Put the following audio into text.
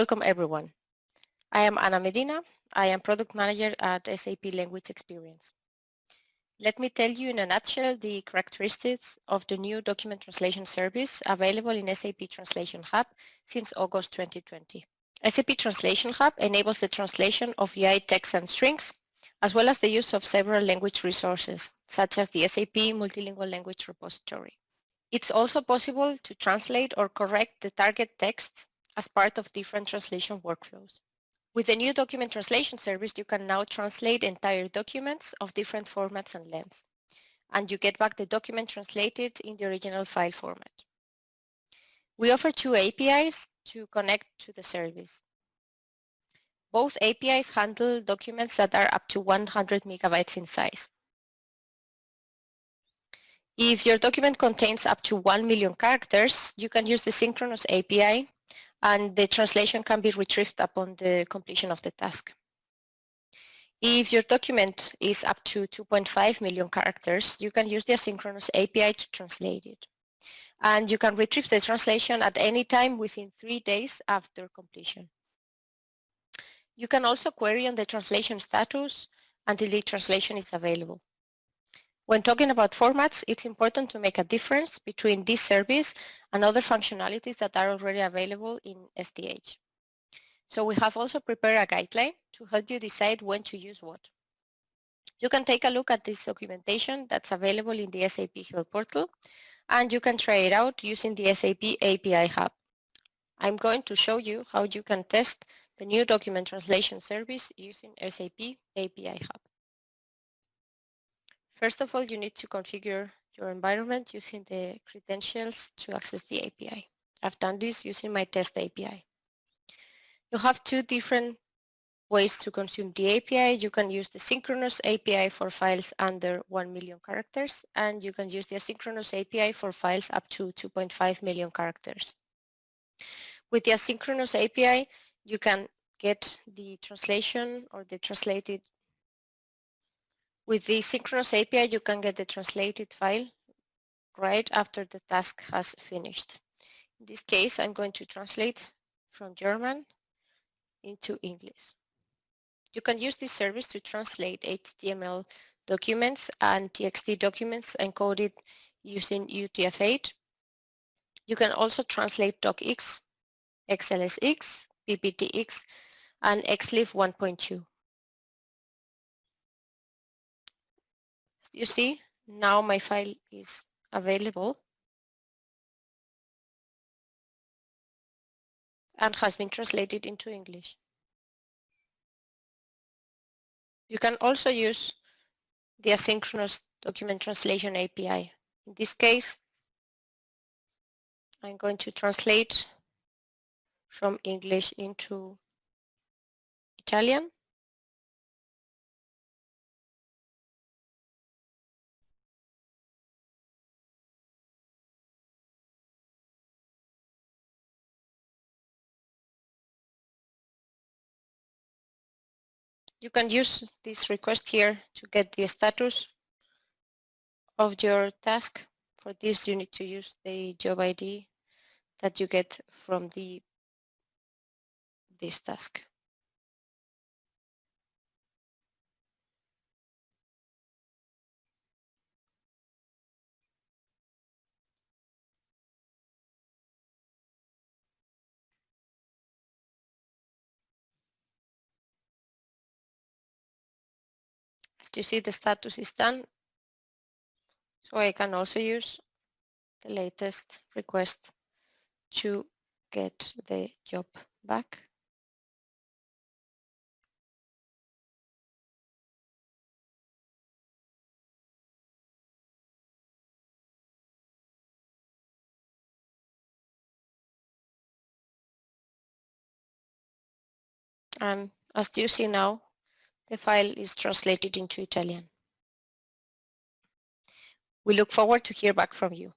Welcome everyone. I am Ana Medina. I am Product Manager at SAP Language Experience. Let me tell you in a nutshell the characteristics of the new document translation service available in SAP Translation Hub since August 2020. SAP Translation Hub enables the translation of UI text and strings, as well as the use of several language resources, such as the SAP Multilingual Language Repository. It's also possible to translate or correct the target text as part of different translation workflows. With the new document translation service, you can now translate entire documents of different formats and lengths, and you get back the document translated in the original file format. We offer two APIs to connect to the service. Both APIs handle documents that are up to 100 megabytes in size. If your document contains up to 1 million characters, you can use the Synchronous API and the translation can be retrieved upon the completion of the task. If your document is up to 2.5 million characters, you can use the Asynchronous API to translate it. And you can retrieve the translation at any time within 3 days after completion. You can also query on the translation status until the translation is available. When talking about formats, it's important to make a difference between this service and other functionalities that are already available in STH. So we have also prepared a guideline to help you decide when to use what. You can take a look at this documentation that's available in the SAP Help portal, and you can try it out using the SAP API Hub. I'm going to show you how you can test the new document translation service using SAP API Hub. First of all, you need to configure your environment using the credentials to access the API. I've done this using my test API. You have two different ways to consume the API. You can use the Synchronous API for files under 1 million characters, and you can use the Asynchronous API for files up to 2.5 million characters. With the Asynchronous API, you can get the translation or the translated. With the Synchronous API, you can get the translated file right after the task has finished. In this case, I'm going to translate from German into English. You can use this service to translate HTML documents and TXT documents encoded using UTF-8. You can also translate DocX, XLSX, PPTX, and XLIF 1.2. You see, now my file is available and has been translated into English. You can also use the Asynchronous Document Translation API. In this case, I'm going to translate from English into Italian. You can use this request here to get the status of your task. For this, you need to use the job ID that you get from this task. As you see, the status is done. So I can also use the latest request to get the job back. And as you see now, the file is translated into Italian. We look forward to hear back from you.